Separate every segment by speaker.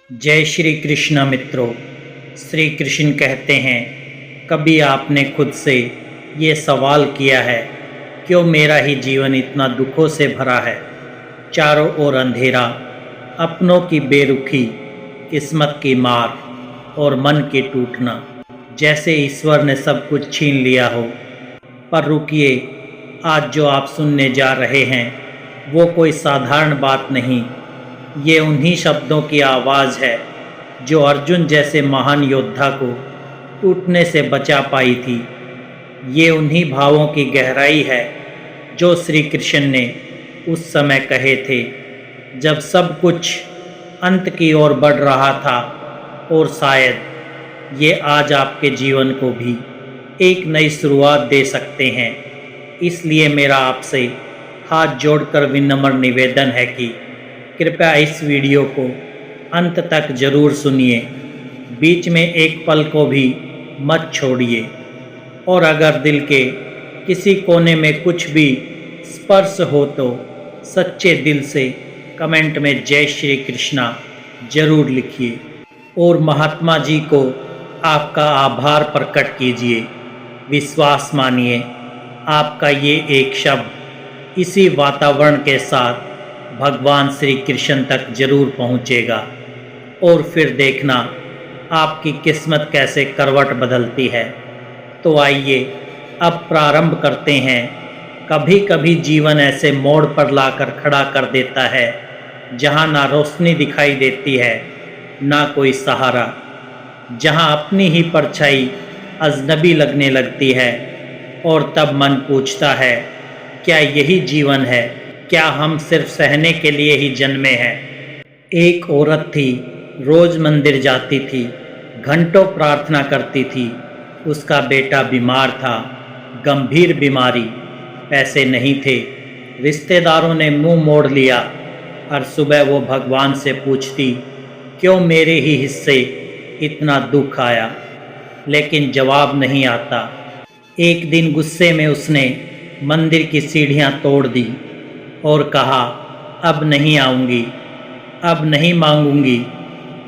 Speaker 1: जय श्री कृष्ण मित्रों। श्री कृष्ण कहते हैं, कभी आपने खुद से ये सवाल किया है, क्यों मेरा ही जीवन इतना दुखों से भरा है। चारों ओर अंधेरा, अपनों की बेरुखी, किस्मत की मार और मन के टूटना, जैसे ईश्वर ने सब कुछ छीन लिया हो। पर रुकिए, आज जो आप सुनने जा रहे हैं वो कोई साधारण बात नहीं। ये उन्हीं शब्दों की आवाज़ है जो अर्जुन जैसे महान योद्धा को टूटने से बचा पाई थी। ये उन्हीं भावों की गहराई है जो श्री कृष्ण ने उस समय कहे थे, जब सब कुछ अंत की ओर बढ़ रहा था। और शायद ये आज आपके जीवन को भी एक नई शुरुआत दे सकते हैं। इसलिए मेरा आपसे हाथ जोड़कर विनम्र निवेदन है कि कृपया इस वीडियो को अंत तक ज़रूर सुनिए, बीच में एक पल को भी मत छोड़िए। और अगर दिल के किसी कोने में कुछ भी स्पर्श हो तो सच्चे दिल से कमेंट में जय श्री कृष्णा ज़रूर लिखिए और महात्मा जी को आपका आभार प्रकट कीजिए। विश्वास मानिए, आपका ये एक शब्द इसी वातावरण के साथ भगवान श्री कृष्ण तक जरूर पहुँचेगा और फिर देखना आपकी किस्मत कैसे करवट बदलती है। तो आइए अब प्रारंभ करते हैं। कभी कभी जीवन ऐसे मोड़ पर लाकर खड़ा कर देता है जहाँ ना रोशनी दिखाई देती है ना कोई सहारा, जहाँ अपनी ही परछाई अजनबी लगने लगती है। और तब मन पूछता है, क्या यही जीवन है? क्या हम सिर्फ सहने के लिए ही जन्मे हैं? एक औरत थी, रोज मंदिर जाती थी, घंटों प्रार्थना करती थी। उसका बेटा बीमार था, गंभीर बीमारी, पैसे नहीं थे, रिश्तेदारों ने मुंह मोड़ लिया। हर सुबह वो भगवान से पूछती, क्यों मेरे ही हिस्से इतना दुख आया? लेकिन जवाब नहीं आता। एक दिन गुस्से में उसने मंदिर की सीढ़ियाँ तोड़ दी और कहा, अब नहीं आऊँगी, अब नहीं मांगूंगी।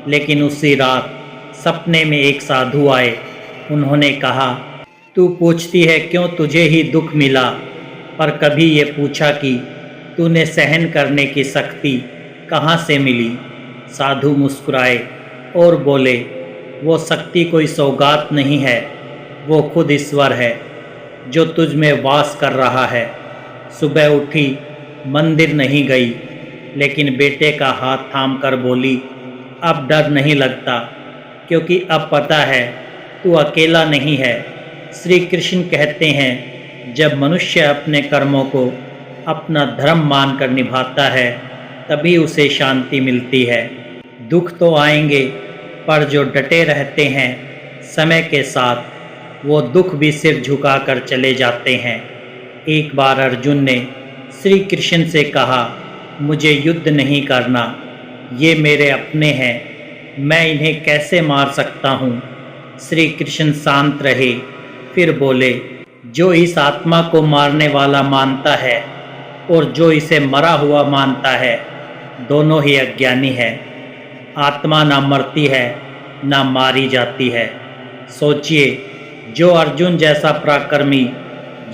Speaker 1: लेकिन उसी रात सपने में एक साधु आए। उन्होंने कहा, तू पूछती है क्यों तुझे ही दुख मिला, पर कभी ये पूछा कि तूने सहन करने की शक्ति कहाँ से मिली? साधु मुस्कुराए और बोले, वो शक्ति कोई सौगात नहीं है, वो खुद ईश्वर है जो तुझ में वास कर रहा है। सुबह उठी, मंदिर नहीं गई, लेकिन बेटे का हाथ थाम कर बोली, अब डर नहीं लगता, क्योंकि अब पता है तू अकेला नहीं है। श्री कृष्ण कहते हैं, जब मनुष्य अपने कर्मों को अपना धर्म मानकर निभाता है तभी उसे शांति मिलती है। दुख तो आएंगे, पर जो डटे रहते हैं समय के साथ वो दुख भी सिर झुकाकर चले जाते हैं। एक बार अर्जुन ने श्री कृष्ण से कहा, मुझे युद्ध नहीं करना, ये मेरे अपने हैं, मैं इन्हें कैसे मार सकता हूँ? श्री कृष्ण शांत रहे, फिर बोले, जो इस आत्मा को मारने वाला मानता है और जो इसे मरा हुआ मानता है, दोनों ही अज्ञानी है। आत्मा ना मरती है ना मारी जाती है। सोचिए, जो अर्जुन जैसा पराक्रमी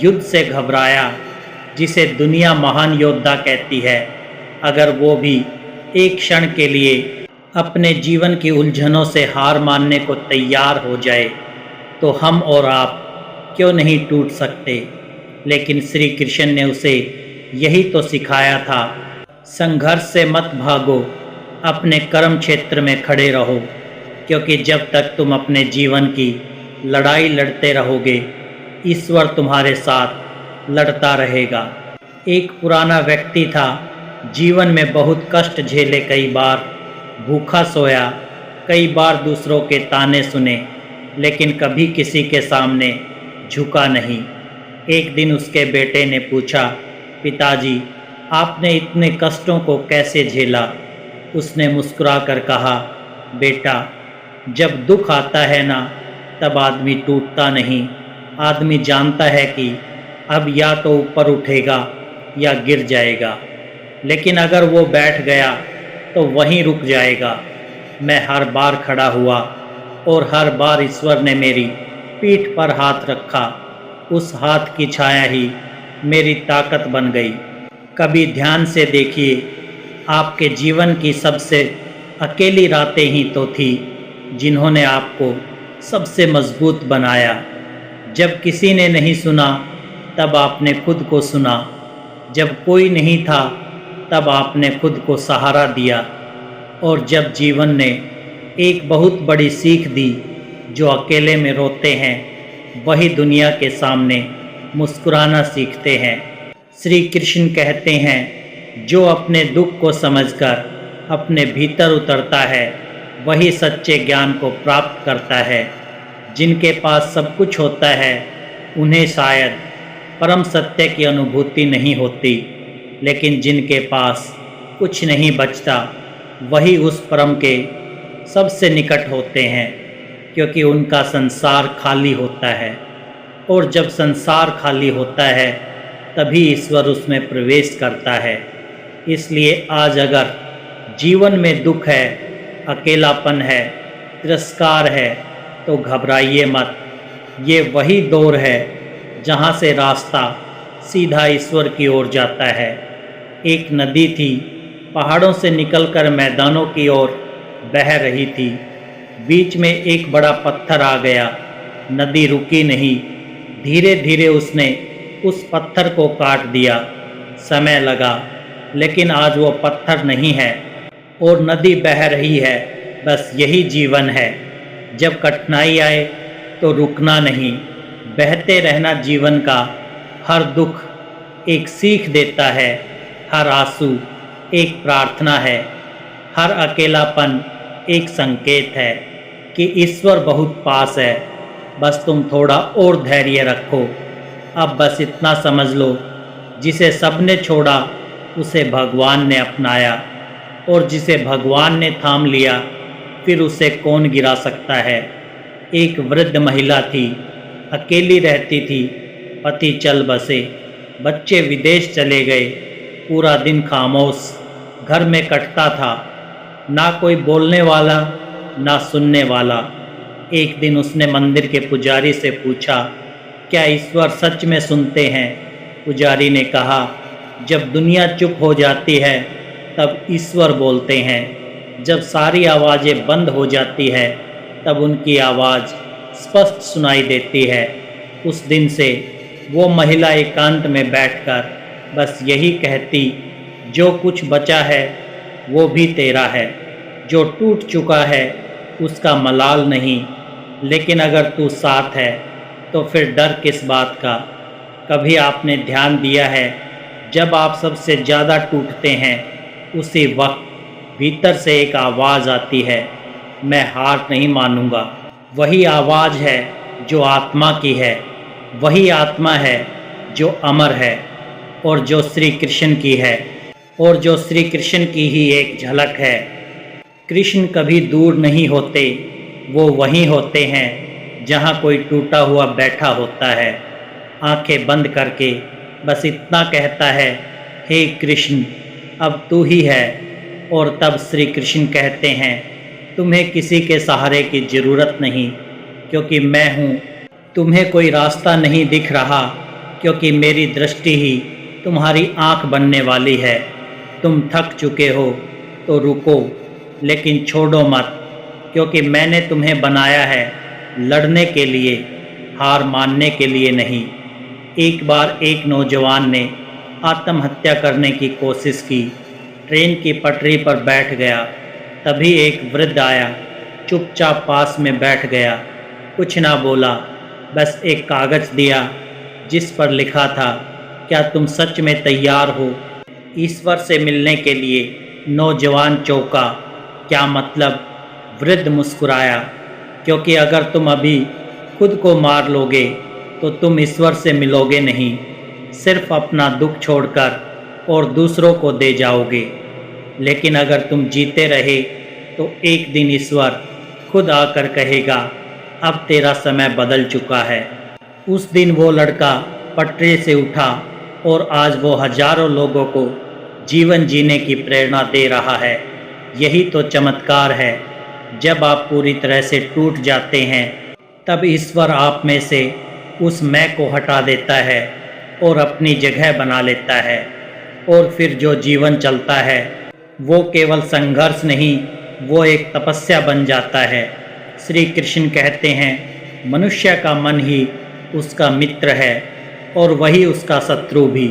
Speaker 1: युद्ध से घबराया, जिसे दुनिया महान योद्धा कहती है, अगर वो भी एक क्षण के लिए अपने जीवन की उलझनों से हार मानने को तैयार हो जाए, तो हम और आप क्यों नहीं टूट सकते? लेकिन श्री कृष्ण ने उसे यही तो सिखाया था, संघर्ष से मत भागो, अपने कर्म क्षेत्र में खड़े रहो, क्योंकि जब तक तुम अपने जीवन की लड़ाई लड़ते रहोगे, ईश्वर तुम्हारे साथ लड़ता रहेगा। एक पुराना व्यक्ति था, जीवन में बहुत कष्ट झेले, कई बार भूखा सोया, कई बार दूसरों के ताने सुने, लेकिन कभी किसी के सामने झुका नहीं। एक दिन उसके बेटे ने पूछा, पिताजी, आपने इतने कष्टों को कैसे झेला? उसने मुस्कुराकर कहा, बेटा, जब दुख आता है ना, तब आदमी टूटता नहीं। आदमी जानता है कि अब या तो ऊपर उठेगा या गिर जाएगा, लेकिन अगर वो बैठ गया तो वहीं रुक जाएगा। मैं हर बार खड़ा हुआ और हर बार ईश्वर ने मेरी पीठ पर हाथ रखा। उस हाथ की छाया ही मेरी ताकत बन गई। कभी ध्यान से देखिए, आपके जीवन की सबसे अकेली रातें ही तो थी जिन्होंने आपको सबसे मजबूत बनाया। जब किसी ने नहीं सुना तब आपने खुद को सुना। जब कोई नहीं था तब आपने खुद को सहारा दिया। और जब जीवन ने एक बहुत बड़ी सीख दी, जो अकेले में रोते हैं वही दुनिया के सामने मुस्कुराना सीखते हैं। श्री कृष्ण कहते हैं, जो अपने दुख को समझकर अपने भीतर उतरता है वही सच्चे ज्ञान को प्राप्त करता है। जिनके पास सब कुछ होता है उन्हें शायद परम सत्य की अनुभूति नहीं होती, लेकिन जिनके पास कुछ नहीं बचता वही उस परम के सबसे निकट होते हैं, क्योंकि उनका संसार खाली होता है। और जब संसार खाली होता है तभी ईश्वर उसमें प्रवेश करता है। इसलिए आज अगर जीवन में दुख है, अकेलापन है, तिरस्कार है, तो घबराइए मत। ये वही दौर है जहाँ से रास्ता सीधा ईश्वर की ओर जाता है। एक नदी थी, पहाड़ों से निकलकर मैदानों की ओर बह रही थी। बीच में एक बड़ा पत्थर आ गया। नदी रुकी नहीं, धीरे धीरे उसने उस पत्थर को काट दिया। समय लगा, लेकिन आज वो पत्थर नहीं है और नदी बह रही है। बस यही जीवन है। जब कठिनाई आए तो रुकना नहीं, बहते रहना। जीवन का हर दुख एक सीख देता है, हर आंसू एक प्रार्थना है, हर अकेलापन एक संकेत है कि ईश्वर बहुत पास है। बस तुम थोड़ा और धैर्य रखो। अब बस इतना समझ लो, जिसे सबने छोड़ा उसे भगवान ने अपनाया, और जिसे भगवान ने थाम लिया फिर उसे कौन गिरा सकता है। एक वृद्ध महिला थी, अकेली रहती थी। पति चल बसे, बच्चे विदेश चले गए। पूरा दिन खामोश घर में कटता था, ना कोई बोलने वाला ना सुनने वाला। एक दिन उसने मंदिर के पुजारी से पूछा, क्या ईश्वर सच में सुनते हैं? पुजारी ने कहा, जब दुनिया चुप हो जाती है तब ईश्वर बोलते हैं। जब सारी आवाज़ें बंद हो जाती है तब उनकी आवाज़ स्पष्ट सुनाई देती है। उस दिन से वो महिला एकांत में बैठकर बस यही कहती, जो कुछ बचा है वो भी तेरा है, जो टूट चुका है उसका मलाल नहीं, लेकिन अगर तू साथ है तो फिर डर किस बात का। कभी आपने ध्यान दिया है, जब आप सबसे ज़्यादा टूटते हैं उसी वक्त भीतर से एक आवाज़ आती है, मैं हार नहीं मानूंगा। वही आवाज़ है जो आत्मा की है, वही आत्मा है जो अमर है और जो श्री कृष्ण की है, और जो श्री कृष्ण की ही एक झलक है। कृष्ण कभी दूर नहीं होते, वो वहीं होते हैं जहाँ कोई टूटा हुआ बैठा होता है, आंखें बंद करके बस इतना कहता है, हे कृष्ण अब तू ही है। और तब श्री कृष्ण कहते हैं, तुम्हें किसी के सहारे की ज़रूरत नहीं, क्योंकि मैं हूँ। तुम्हें कोई रास्ता नहीं दिख रहा, क्योंकि मेरी दृष्टि ही तुम्हारी आँख बनने वाली है। तुम थक चुके हो तो रुको, लेकिन छोड़ो मत, क्योंकि मैंने तुम्हें बनाया है लड़ने के लिए, हार मानने के लिए नहीं। एक बार एक नौजवान ने आत्महत्या करने की कोशिश की। ट्रेन की पटरी पर बैठ गया। तभी एक वृद्ध आया, चुपचाप पास में बैठ गया, कुछ ना बोला, बस एक कागज़ दिया जिस पर लिखा था, क्या तुम सच में तैयार हो ईश्वर से मिलने के लिए? नौजवान चौंका, क्या मतलब? वृद्ध मुस्कुराया, क्योंकि अगर तुम अभी खुद को मार लोगे तो तुम ईश्वर से मिलोगे नहीं, सिर्फ अपना दुख छोड़कर और दूसरों को दे जाओगे। लेकिन अगर तुम जीते रहे तो एक दिन ईश्वर खुद आकर कहेगा, अब तेरा समय बदल चुका है। उस दिन वो लड़का पटरी से उठा और आज वो हजारों लोगों को जीवन जीने की प्रेरणा दे रहा है। यही तो चमत्कार है जब आप पूरी तरह से टूट जाते हैं, तब ईश्वर आप में से उस मैं को हटा देता है और अपनी जगह बना लेता है। और फिर जो जीवन चलता है वो केवल संघर्ष नहीं, वो एक तपस्या बन जाता है। श्री कृष्ण कहते हैं, मनुष्य का मन ही उसका मित्र है और वही उसका शत्रु भी।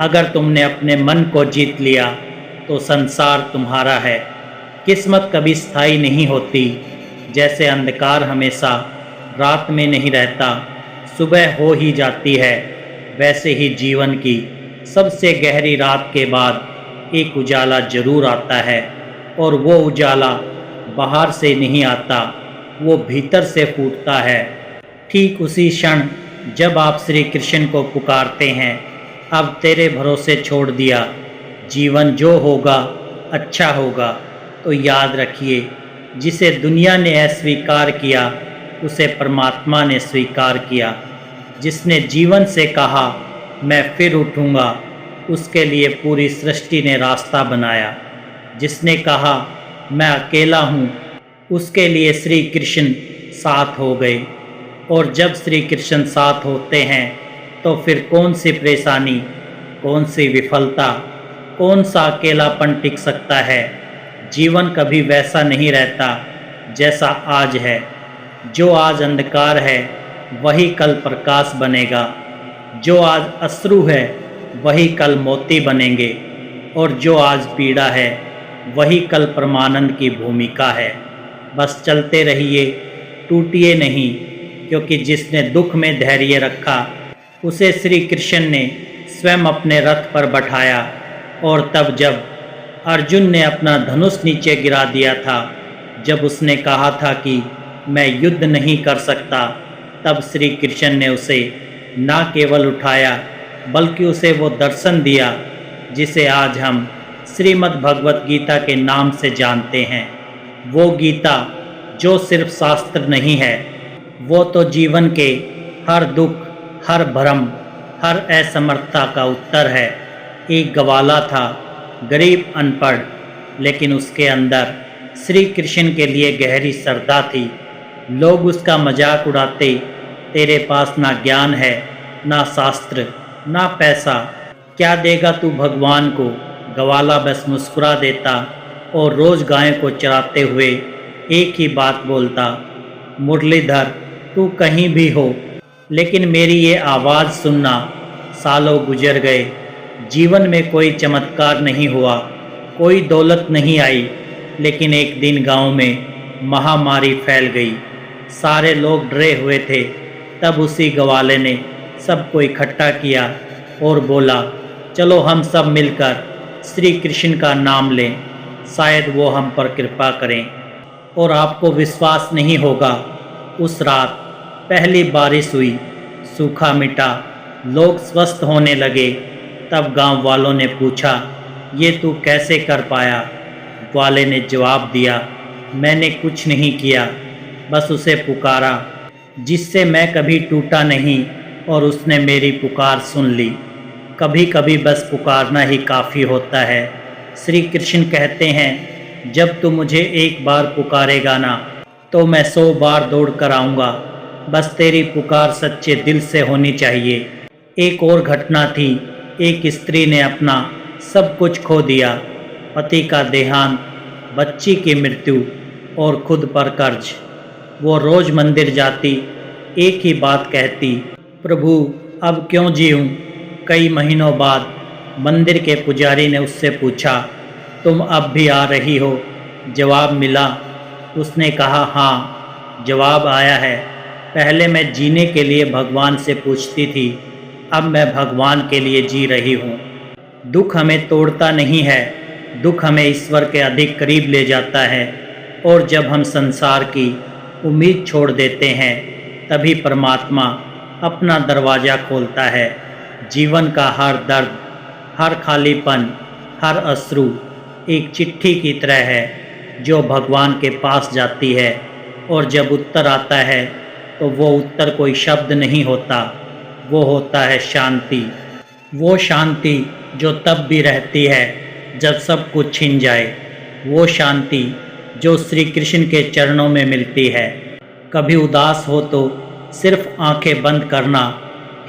Speaker 1: अगर तुमने अपने मन को जीत लिया तो संसार तुम्हारा है। किस्मत कभी स्थायी नहीं होती। जैसे अंधकार हमेशा रात में नहीं रहता, सुबह हो ही जाती है, वैसे ही जीवन की सबसे गहरी रात के बाद एक उजाला जरूर आता है। और वो उजाला बाहर से नहीं आता, वो भीतर से फूटता है। ठीक उसी क्षण जब आप श्री कृष्ण को पुकारते हैं, अब तेरे भरोसे छोड़ दिया, जीवन जो होगा अच्छा होगा, तो याद रखिए, जिसे दुनिया ने अस्वीकार किया उसे परमात्मा ने स्वीकार किया। जिसने जीवन से कहा मैं फिर उठूँगा, उसके लिए पूरी सृष्टि ने रास्ता बनाया। जिसने कहा मैं अकेला हूँ, उसके लिए श्री कृष्ण साथ हो गए। और जब श्री कृष्ण साथ होते हैं तो फिर कौन सी परेशानी, कौन सी विफलता, कौन सा अकेलापन टिक सकता है। जीवन कभी वैसा नहीं रहता जैसा आज है। जो आज अंधकार है वही कल प्रकाश बनेगा, जो आज अश्रु है वही कल मोती बनेंगे, और जो आज पीड़ा है वही कल परमानंद की भूमिका है। बस चलते रहिए, टूटिए नहीं, क्योंकि जिसने दुख में धैर्य रखा उसे श्री कृष्ण ने स्वयं अपने रथ पर बैठाया। और तब जब अर्जुन ने अपना धनुष नीचे गिरा दिया था, जब उसने कहा था कि मैं युद्ध नहीं कर सकता, तब श्री कृष्ण ने उसे न केवल उठाया बल्कि उसे वो दर्शन दिया जिसे आज हम श्रीमद् भगवत गीता के नाम से जानते हैं। वो गीता जो सिर्फ शास्त्र नहीं है, वो तो जीवन के हर दुख, हर भ्रम, हर असमर्थता का उत्तर है। एक ग्वाला था, गरीब, अनपढ़, लेकिन उसके अंदर श्री कृष्ण के लिए गहरी श्रद्धा थी। लोग उसका मजाक उड़ाते, तेरे पास ना ज्ञान है, ना शास्त्र, ना पैसा, क्या देगा तू भगवान को। ग्वाला बस मुस्कुरा देता और रोज़ गाय को चराते हुए एक ही बात बोलता, मुरलीधर तू कहीं भी हो, लेकिन मेरी ये आवाज़ सुनना। सालों गुजर गए, जीवन में कोई चमत्कार नहीं हुआ, कोई दौलत नहीं आई, लेकिन एक दिन गांव में महामारी फैल गई। सारे लोग डरे हुए थे। तब उसी ग्वाले ने सबको इकट्ठा किया और बोला, चलो हम सब मिलकर श्री कृष्ण का नाम लें, शायद वो हम पर कृपा करें। और आपको विश्वास नहीं होगा, उस रात पहली बारिश हुई, सूखा मिटा, लोग स्वस्थ होने लगे। तब गांव वालों ने पूछा, ये तू कैसे कर पाया? ग्वाले ने जवाब दिया, मैंने कुछ नहीं किया, बस उसे पुकारा जिससे मैं कभी टूटा नहीं, और उसने मेरी पुकार सुन ली। कभी कभी बस पुकारना ही काफ़ी होता है। श्री कृष्ण कहते हैं, जब तू मुझे एक बार पुकारेगा ना, तो मैं 100 बार दौड़ कर आऊँगा। बस तेरी पुकार सच्चे दिल से होनी चाहिए। एक और घटना थी। एक स्त्री ने अपना सब कुछ खो दिया, पति का देहांत, बच्ची की मृत्यु और खुद पर कर्ज। वो रोज़ मंदिर जाती, एक ही बात कहती, प्रभु अब क्यों जीऊँ। कई महीनों बाद मंदिर के पुजारी ने उससे पूछा, तुम अब भी आ रही हो? जवाब मिला। उसने कहा, हाँ, जवाब आया है। पहले मैं जीने के लिए भगवान से पूछती थी, अब मैं भगवान के लिए जी रही हूँ। दुख हमें तोड़ता नहीं है, दुख हमें ईश्वर के अधिक करीब ले जाता है। और जब हम संसार की उम्मीद छोड़ देते हैं, तभी परमात्मा अपना दरवाज़ा खोलता है। जीवन का हर दर्द, हर खालीपन, हर अश्रु एक चिट्ठी की तरह है जो भगवान के पास जाती है। और जब उत्तर आता है तो वो उत्तर कोई शब्द नहीं होता, वो होता है शांति। वो शांति जो तब भी रहती है जब सब कुछ छिन जाए। वो शांति जो श्री कृष्ण के चरणों में मिलती है। कभी उदास हो तो सिर्फ आंखें बंद करना,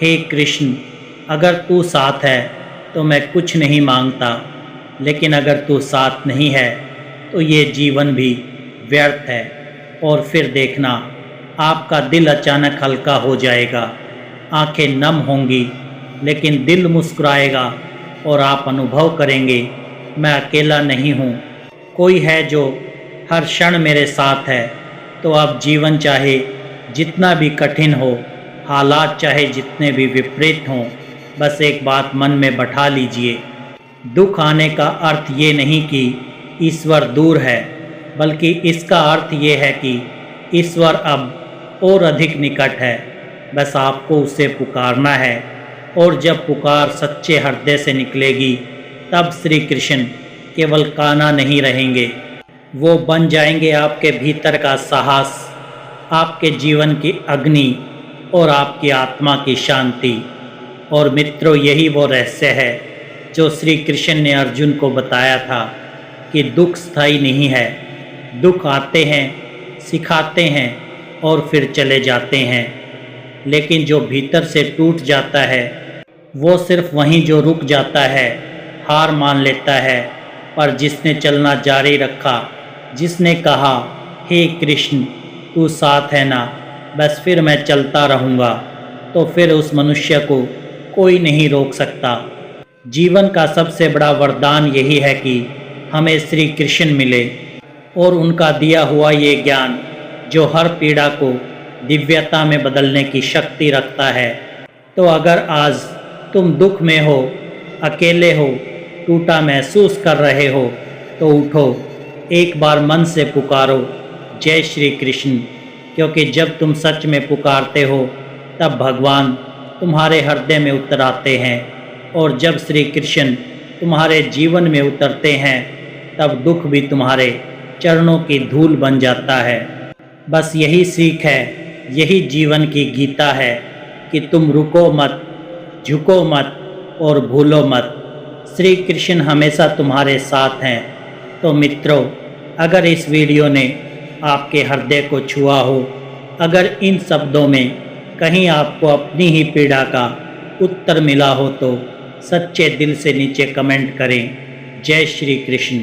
Speaker 1: हे कृष्ण, अगर तू साथ है तो मैं कुछ नहीं मांगता, लेकिन अगर तू साथ नहीं है तो ये जीवन भी व्यर्थ है। और फिर देखना, आपका दिल अचानक हल्का हो जाएगा। आंखें नम होंगी लेकिन दिल मुस्कुराएगा और आप अनुभव करेंगे, मैं अकेला नहीं हूँ, कोई है जो हर क्षण मेरे साथ है। तो अब जीवन चाहे जितना भी कठिन हो, हालात चाहे जितने भी विपरीत हों, बस एक बात मन में बैठा लीजिए, दुख आने का अर्थ ये नहीं कि ईश्वर दूर है, बल्कि इसका अर्थ ये है कि ईश्वर अब और अधिक निकट है। बस आपको उसे पुकारना है, और जब पुकार सच्चे हृदय से निकलेगी, तब श्री कृष्ण केवल कान्हा नहीं रहेंगे, वो बन जाएंगे आपके भीतर का साहस, आपके जीवन की अग्नि और आपकी आत्मा की शांति। और मित्रों, यही वो रहस्य है जो श्री कृष्ण ने अर्जुन को बताया था कि दुख स्थायी नहीं है। दुख आते हैं, सिखाते हैं और फिर चले जाते हैं, लेकिन जो भीतर से टूट जाता है वो सिर्फ वहीं जो रुक जाता है, हार मान लेता है। पर जिसने चलना जारी रखा, जिसने कहा, हे कृष्ण तू साथ है ना, बस फिर मैं चलता रहूँगा, तो फिर उस मनुष्य को कोई नहीं रोक सकता। जीवन का सबसे बड़ा वरदान यही है कि हमें श्री कृष्ण मिले और उनका दिया हुआ ये ज्ञान जो हर पीड़ा को दिव्यता में बदलने की शक्ति रखता है। तो अगर आज तुम दुख में हो, अकेले हो, टूटा महसूस कर रहे हो, तो उठो, एक बार मन से पुकारो, जय श्री कृष्ण। क्योंकि जब तुम सच में पुकारते हो, तब भगवान तुम्हारे हृदय में उतर आते हैं, और जब श्री कृष्ण तुम्हारे जीवन में उतरते हैं, तब दुख भी तुम्हारे चरणों की धूल बन जाता है। बस यही सीख है, यही जीवन की गीता है कि तुम रुको मत, झुको मत और भूलो मत। श्री कृष्ण हमेशा तुम्हारे साथ हैं। तो मित्रों, अगर इस वीडियो ने आपके हृदय को छुआ हो, अगर इन शब्दों में कहीं आपको अपनी ही पीड़ा का उत्तर मिला हो, तो सच्चे दिल से नीचे कमेंट करें, जय श्री कृष्ण।